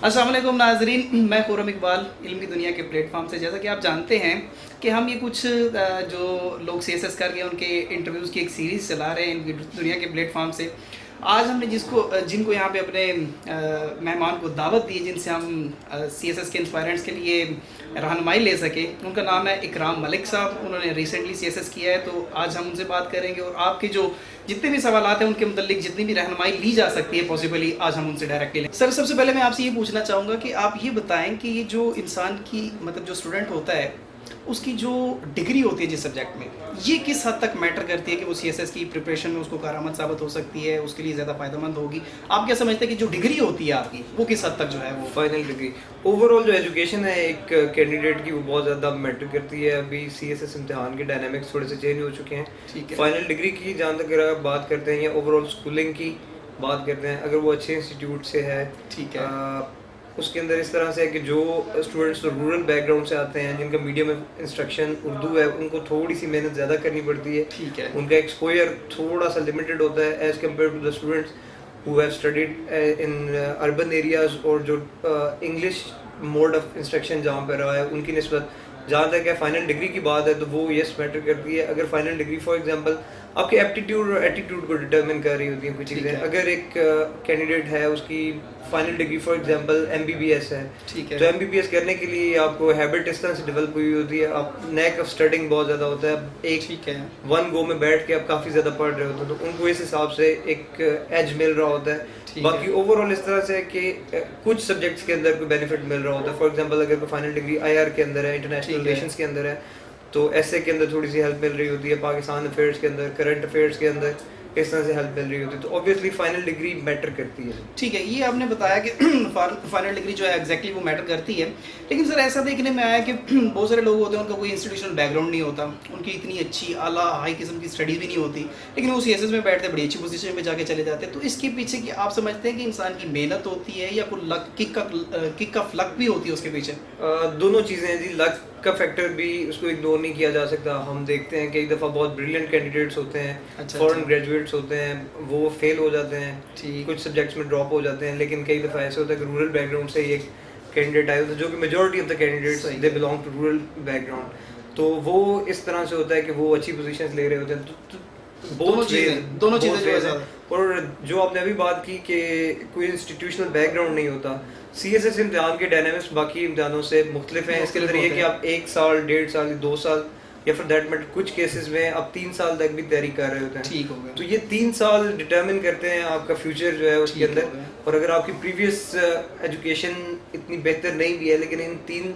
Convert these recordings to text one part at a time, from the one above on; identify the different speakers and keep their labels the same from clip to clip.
Speaker 1: अस्सलाम वालेकुम नाजरीन, मैं खुर्रम इकबाल इल्म की दुनिया के प्लेटफॉर्म से। जैसा कि आप जानते हैं कि हम ये कुछ जो लोग सीएसएस करके उनके इंटरव्यूज़ की एक सीरीज़ चला रहे हैं इनकी दुनिया के प्लेटफॉर्म से। आज हमने जिनको यहाँ पे अपने मेहमान को दावत दी, जिनसे हम सीएसएस के इंस्पायरेंट्स के लिए रहनुमाई ले सके, उनका नाम है इकराम मलिक साहब। उन्होंने रिसेंटली सीएसएस किया है, तो आज हम उनसे बात करेंगे और आपके जो जितने भी सवाल हैं उनके मुतालिक जितनी भी रहनुमाई ली जा सकती है पॉसिबली, आज हम उनसे डायरेक्टली लें। सर, सबसे पहले मैं आपसे ये पूछना चाहूँगा कि आप ये बताएं कि ये जो इंसान की मतलब जो स्टूडेंट होता है उसकी जो डिग्री होती है जिस सब्जेक्ट में, ये किस हद तक मैटर करती है कि वो सीएसएस की प्रिपरेशन में उसको कारआमद साबित हो सकती है, उसके लिए ज़्यादा फ़ायदेमंद होगी। आप क्या समझते हैं कि जो डिग्री होती है आपकी वो किस हद तक जो है वो
Speaker 2: फाइनल डिग्री ओवरऑल जो एजुकेशन है एक कैंडिडेट की वो बहुत ज़्यादा मैटर करती है। अभी सीएसएस इम्तिहान के डायनामिक्स थोड़े से चेंज हो चुके हैं।
Speaker 1: ठीक है।
Speaker 2: फाइनल डिग्री की जहाँ तक अगर आप बात करते हैं या ओवरऑल स्कूलिंग की बात करते हैं, अगर वो अच्छे इंस्टीट्यूट से है,
Speaker 1: ठीक है,
Speaker 2: उसके अंदर इस तरह से है कि जो स्टूडेंट्स रूरल बैकग्राउंड से आते हैं, जिनका मीडियम इंस्ट्रक्शन उर्दू है, उनको थोड़ी सी मेहनत ज़्यादा करनी पड़ती है।
Speaker 1: ठीक है,
Speaker 2: उनका एक्सपोजर थोड़ा सा लिमिटेड होता है as compared to the students who have studied in urban areas, और जो इंग्लिश मोड ऑफ इंस्ट्रक्शन जहाँ पर रहा है उनकी निस्बत जहाँ तक है फाइनल डिग्री की बात है तो वो यस मैटर करती है। अगर फाइनल डिग्री फॉर एग्जांपल आपके एप्टीट्यूड और एटीट्यूड को डिटरमिन कर रही होती हैं कुछ चीज़ें। अगर एक कैंडिडेट है उसकी final decree for example MBBS है,
Speaker 1: ठीक है,
Speaker 2: तो एमबीबीएस करने के लिए आपको हैबिट इस तरह से डेवलप हुई होती है, आप नेक ऑफ स्टडिंग बहुत ज़्यादा होता है, एक
Speaker 1: ठीक है,
Speaker 2: वन गो में बैठ के आप काफ़ी ज़्यादा पढ़ रहे होते हैं, तो उनको इस हिसाब से एक एज मिल रहा होता है। बाकी ओवरऑल इस तरह से है कि कुछ सब्जेक्ट्स के अंदर कोई बेनिफिट मिल रहा होता है। फॉर एग्जांपल अगर कोई फाइनल डिग्री आईआर के अंदर है, इंटरनेशनल रिलेशंस के अंदर है, तो ऐसे के अंदर थोड़ी सी हेल्प मिल रही होती है, पाकिस्तान अफेयर्स के अंदर, करंट अफेयर्स के अंदर इस तरह से हेल्प मिल रही होती है, तो ऑब्वियसली फाइनल डिग्री मैटर करती है।
Speaker 1: ठीक है। ये आपने बताया कि फाइनल डिग्री जो है एग्जैक्टली वो मैटर करती है, लेकिन सर ऐसा देखने में आया कि बहुत सारे लोग होते हैं उनका कोई इंस्टीट्यूशनल बैकग्राउंड नहीं होता, उनकी इतनी अच्छी आला हाई किस्म की स्टडीज़ भी नहीं होती, लेकिन वो सीएसएस में बैठते बड़ी अच्छी पोजीशन पे जाके चले जाते हैं। तो इसके पीछे की आप समझते हैं कि इंसान की मेहनत होती है या कोई लक किक ऑफ लक भी होती है उसके पीछे?
Speaker 2: दोनों चीज़ें हैं जी। लक का फैक्टर भी उसको इग्नोर नहीं किया जा सकता। हम देखते हैं कि एक दफ़ा बहुत ब्रिलियंट कैंडिडेट्स होते हैं, फॉरेन ग्रेजुएट्स होते हैं, वो फेल हो जाते हैं, कुछ सब्जेक्ट्स में ड्रॉप हो जाते हैं, लेकिन कई दफ़ा ऐसे होता है कि रूरल बैकग्राउंड से एक कैंडिडेट आए होते हैं, जो कि majority of the candidates they belong to rural background, तो वो इस तरह से होता है कि वो अच्छी पोजीशंस ले रहे होते हैं। तो
Speaker 1: दोनों चीज़ें जो है।
Speaker 2: और जो आपने अभी बात की कि कोई इंस्टीट्यूशनल बैकग्राउंड नहीं होता, सीएसएस इम्तिहान के डायनामिक्स बाकी इम्तिहानों से मुख्तलिफ हैं। इसके अंदर ये कि आप 1 साल, 1.5 साल, 2 साल या फिर दैट मैटर कुछ केसेस में आप 3 साल तक भी तैयारी कर रहे होते हैं।
Speaker 1: ठीक हो गया।
Speaker 2: तो ये 3 साल डिटरमिन करते हैं आपका फ्यूचर जो है उसके अंदर। और अगर आपकी प्रीवियस एजुकेशन इतनी बेहतर नहीं भी है, लेकिन इन 3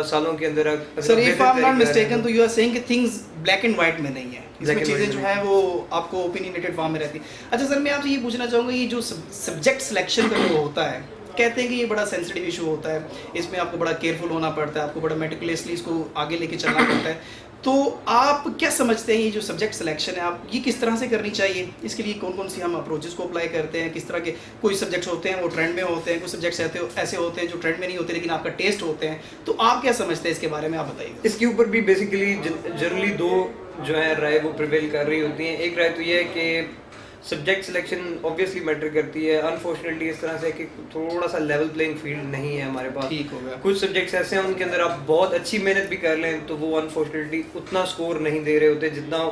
Speaker 2: सालों के अंदर
Speaker 1: sir, if I am not mistaken तो यू आर सेइंग कि थिंग्स ब्लैक एंड व्हाइट में नहीं है, इसमें चीज़ें जो है वो आपको ओपिनियनेटेड फॉर्म में रहती है। अच्छा सर, मैं आपसे ये पूछना चाहूँगा, ये जो सब्जेक्ट सिलेक्शन का जो होता है, कहते हैं कि ये बड़ा सेंसिटिव इशू होता है, इसमें आपको बड़ा केयरफुल होना पड़ता है, आपको बड़ा मेटिकुलसली इसको आगे लेके चलना पड़ता है। तो आप क्या समझते हैं ये जो सब्जेक्ट सिलेक्शन है, आप ये किस तरह से करनी चाहिए? इसके लिए कौन कौन सी हम अप्रोचेस को अप्लाई करते हैं? किस तरह के कोई सब्जेक्ट्स होते हैं वो ट्रेंड में होते हैं, कुछ सब्जेक्ट्स ऐसे होते हैं जो ट्रेंड में नहीं होते लेकिन आपका टेस्ट होते हैं, तो आप क्या समझते हैं इसके बारे में, आप बताइए।
Speaker 2: इसके ऊपर भी बेसिकली जनरली 2 जो है राय वो प्रिवेल कर रही होती हैं। एक राय तो ये है कि सब्जेक्ट सिलेक्शन ऑब्वियसली मैटर करती है। अनफॉर्चुनेटली इस तरह से कि थोड़ा सा लेवल प्लेइंग फील्ड नहीं है हमारे पास।
Speaker 1: ठीक हो गया।
Speaker 2: कुछ सब्जेक्ट्स ऐसे हैं उनके अंदर आप बहुत अच्छी मेहनत भी कर लें तो वो अनफॉर्चुनेटली उतना स्कोर नहीं दे रहे होते जितना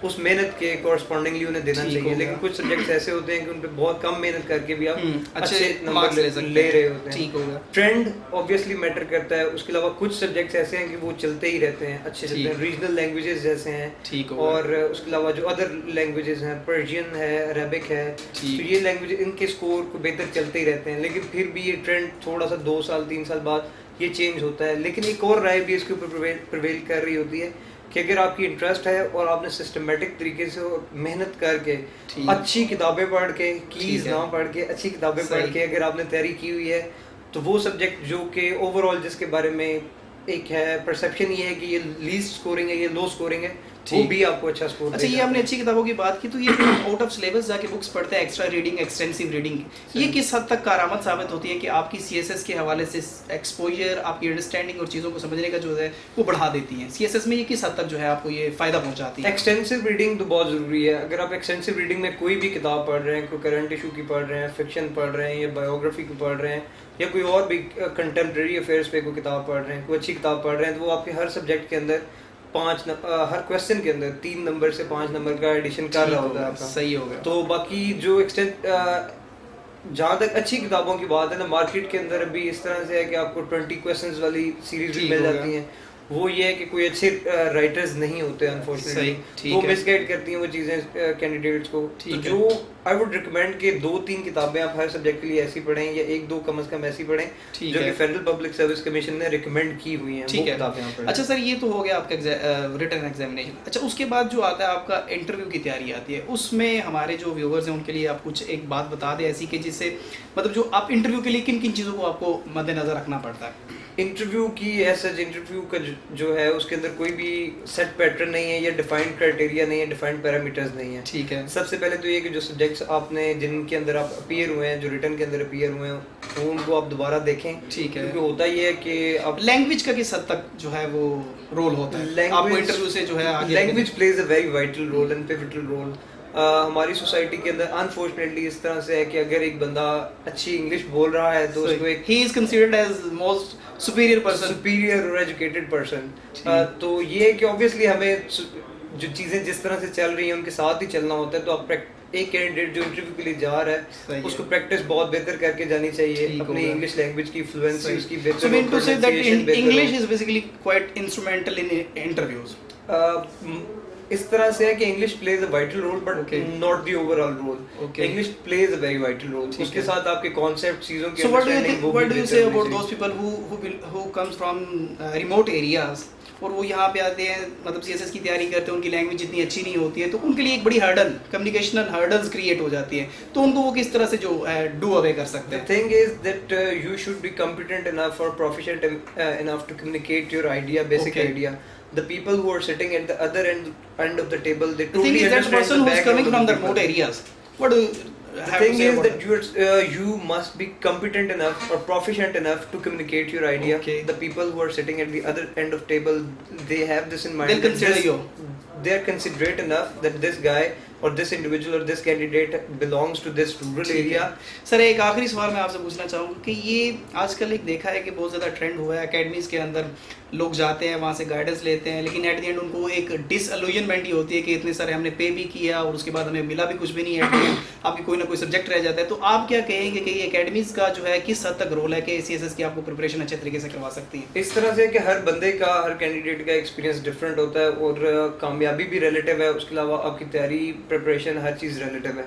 Speaker 2: उस मेहनत के कॉरस्पॉन्डिंगली उन्हें देना चाहिए। लेकिन कुछ सब्जेक्ट्स ऐसे होते हैं कि उन पे बहुत कम मेहनत करके भी आप अच्छे नंबर ले रहे होते हैं।
Speaker 1: ठीक हो गया।
Speaker 2: ट्रेंड ऑब्वियसली मैटर करता है। उसके अलावा कुछ सब्जेक्ट्स ऐसे हैं कि वो चलते ही रहते हैं, अच्छे चलते हैं। रीजनल लैंग्वेजेस जैसे हैं,
Speaker 1: ठीक हो।
Speaker 2: और उसके अलावा जो अदर लैंग्वेजेस हैं, पर्शियन है, अरेबिक है, तो ये लैंग्वेज इनके स्कोर को बेहतर चलते ही रहते हैं। लेकिन फिर भी ये ट्रेंड थोड़ा सा 2 साल 3 साल बाद ये चेंज होता है। लेकिन एक और राय भी इसके ऊपर प्रिवेल कर रही होती है कि अगर आपकी इंटरेस्ट है और आपने सिस्टमेटिक तरीके से मेहनत करके, अच्छी किताबें पढ़ के, कीज ना पढ़ के, अच्छी किताबें पढ़ के अगर आपने तैयारी की हुई है, तो वो सब्जेक्ट जो कि ओवरऑल जिसके बारे में एक है परसेप्शन ये है कि ये लीस्ट स्कोरिंग है, ये लो स्कोरिंग है, वो भी आपको अच्छा स्कोर।
Speaker 1: अच्छा, ये आपने अच्छी किताबों की बात की, तो ये आउट ऑफ सिलेबस जाके बुक्स पढ़ते हैं, एक्स्ट्रा रीडिंग, एक्सटेंसिव रीडिंग, ये किस हद तक कारआमद साबित होती है कि आपकी सीएसएस के हवाले से एक्सपोजर, आपकी अंडरस्टैंडिंग और चीज़ों को समझने का जो है वो बढ़ा देती हैं? सीएसएस में ये किस हद तक जो है आपको ये फ़ायदा पहुंचाती है?
Speaker 2: एक्सटेंसिव रीडिंग तो बहुत ज़रूरी है। अगर आप एक्सटेंसिव रीडिंग में कोई भी किताब पढ़ रहे हैं, कोई करंट इशू की पढ़ रहे हैं, फिक्शन पढ़ रहे हैं या बायोग्राफी की पढ़ रहे हैं या कोई और भी कंटेम्प्रेरी अफेयर्स पे कोई किताब पढ़ रहे हैं, कोई अच्छी किताब पढ़ रहे हैं, तो वो आपके हर सब्जेक्ट के अंदर हर क्वेश्चन के अंदर 3 नंबर से 5 नंबर का एडिशन कर रहा होता है आपका।
Speaker 1: सही हो गया।
Speaker 2: तो बाकी जो जहाँ तक अच्छी किताबों की बात है ना, मार्केट के अंदर अभी इस तरह से है कि आपको 20 क्वेश्चंस वाली सीरीज भी मिल जाती हैं। वो ये है कि कोई अच्छे राइटर्स नहीं होते अनफॉर्चुनेटली, वो मिसगाइड करती हैं वो चीज़ें कैंडिडेट्स को। तो जो आई वुड रिकमेंड कि 2-3 किताबें आप हर सब्जेक्ट के लिए ऐसी पढ़ें या 1-2 कम से कम ऐसी पढ़ें जो कि फेडरल पब्लिक सर्विस कमीशन ने रिकमेंड की हुई हैं, वो किताबें आप पढ़ें।
Speaker 1: अच्छा सर, ये तो हो गया आपका रिटन एग्जामिनेशन। अच्छा, उसके बाद जो आता है आपका इंटरव्यू की तैयारी आती है, उसमें हमारे जो व्यूअर्स हैं उनके लिए आप कुछ एक बात बता दें ऐसी कि जिससे मतलब जो आप इंटरव्यू के लिए किन किन चीज़ों को आपको मद्देनजर रखना पड़ता है?
Speaker 2: इंटरव्यू की ऐसा इंटरव्यू का जो है उसके अंदर कोई भी सेट पैटर्न नहीं है या डिफाइंड क्राइटेरिया नहीं है, डिफाइंड पैरामीटर्स नहीं है।
Speaker 1: ठीक है।
Speaker 2: सबसे पहले तो ये कि जो सब्जेक्ट्स आपने जिनके अंदर आप अपीयर हुए हैं, जो रिटन के अंदर अपीयर हुए हैं, वो उनको आप दोबारा देखें।
Speaker 1: ठीक है।
Speaker 2: क्योंकि होता ये है कि आप
Speaker 1: लैंग्वेज का किस हद तक जो है वो रोल होता है आपको इंटरव्यू से जो है आगे?
Speaker 2: Language plays a very vital role and pivotal role. हमारी सोसाइटी के अंदर अनफॉर्चुनेटली इस तरह से है कि अगर एक बंदा अच्छी इंग्लिश बोल रहा है तो उसको एक
Speaker 1: ही is considered as most superior
Speaker 2: और एजुकेटेड पर्सन। तो ये है कि ऑब्वियसली हमें जो चीज़ें जिस तरह से चल रही हैं उनके साथ ही चलना होता है। तो आप एक कैंडिडेट जो इंटरव्यू के लिए जा रहा है उसको प्रैक्टिस बहुत बेहतर करके जानी चाहिए, अपनी इंग्लिश लैंग्वेज की फ्लुएंसी उसकी बेहतर।
Speaker 1: So mean to say that English is basically quite instrumental in interviews.
Speaker 2: इस तरह से है कि English plays a vital role but not the overall role. English plays a very vital role. उसके साथ आपके कॉन्सेप्ट चीजों की अंडरस्टैंडिंग वो भी
Speaker 1: what do you say about those people who comes from remote areas और वो यहाँ पे आते हैं, मतलब सीएसएस की तैयारी करते हैं, उनकी लैंग्वेज इतनी अच्छी नहीं होती है, तो उनके लिए एक बड़ी हर्डल, कम्युनिकेशनल हर्डल्स क्रिएट हो जाती है, तो उनको वो किस तरह से जो डू अवे कर सकते हैं?
Speaker 2: The thing is that you should be competent enough or proficient enough to communicate your idea, basic idea. The people who are sitting at the other end of the table, they totally understand
Speaker 1: that person who is coming from the remote areas. What do
Speaker 2: the thing is that you must be competent enough or proficient enough to communicate your idea. The people who are sitting at the other end of table, they have this in mind.
Speaker 1: They'll consider you.
Speaker 2: They are considerate enough that this guy or this individual or this candidate belongs to this rural area.
Speaker 1: Sir, एक आखिरी सवाल मैं आपसे पूछना चाहूँगा कि ये आजकल एक देखा है कि बहुत ज़्यादा ट्रेंड हुआ है, एकेडमीज़ के अंदर लोग जाते हैं, वहाँ से गाइडेंस लेते हैं, लेकिन एट द एंड उनको एक डिसअलूजनमेंट ही होती है कि इतने सारे हमने पे भी किया और उसके बाद हमें मिला भी कुछ भी नहीं है, एट द एंड आपकी कोई ना कोई सब्जेक्ट रह जाता है। तो आप क्या कहेंगे कि एकेडमीज़ का जो है किस हद तक रोल है कि सीएसएस की आपको प्रिपरेशन अच्छे तरीके से करवा सकती है?
Speaker 2: इस तरह से कि हर बंदे का, हर कैंडिडेट का एक्सपीरियंस डिफरेंट होता है और कामयाबी भी रिलेटिव है, उसके अलावा आपकी तैयारी, प्रिपरेशन, हर चीज़ रिलेटिव है।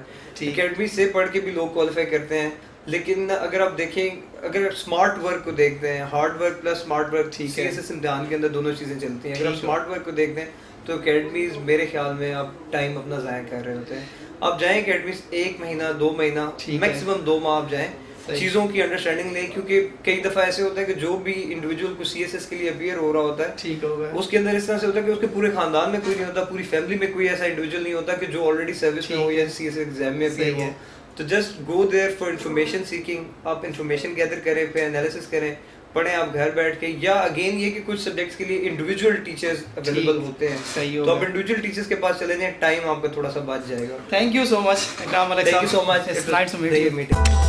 Speaker 2: एकेडमी से पढ़ के भी लोग क्वालिफाई करते हैं, लेकिन अगर आप देखें, अगर स्मार्ट वर्क को देखते हैं, hard work plus smart work, CSS इम्तिहान के अंदर दोनों चीज़ें चलती हैं। अगर आप स्मार्ट वर्क को देखते हैं तो एकेडमीज मेरे ख्याल में आप टाइम अपना ज़ाया कर रहे होते हैं। आप जाएँ एकेडमीज 1 महीना 2 महीना मैक्सिमम 2 माह आप जाएँ, चीज़ों की अंडरस्टैंडिंग लें, क्योंकि कई दफ़ा ऐसे होता है कि जो भी इंडिविजुअल को सीएसएस के लिए अपीयर हो रहा होता है,
Speaker 1: ठीक होगा, उसके
Speaker 2: अंदर इस तरह से होता है कि उसके पूरे खानदान में कोई नहीं होता, पूरी फैमिली में कोई ऐसा इंडिविजुअल नहीं होता कि जो ऑलरेडी सर्विस में हो या सीएसएस एग्जाम में अपीयर हो। तो just go there for information seeking. आप इन्फॉर्मेशन गैदर करें, फिर एनालिसिस करें, पढ़ें आप घर बैठ के, या अगेन ये कि कुछ सब्जेक्ट्स के लिए इंडिविजुअल टीचर्स अवेलेबल होते हैं, तो आप इंडिविजुअल टीचर्स के पास चले जाएं, टाइम आपका थोड़ा सा बच जाएगा।
Speaker 1: Thank you so much.
Speaker 2: Thank you so much.
Speaker 1: It's nice to meet you.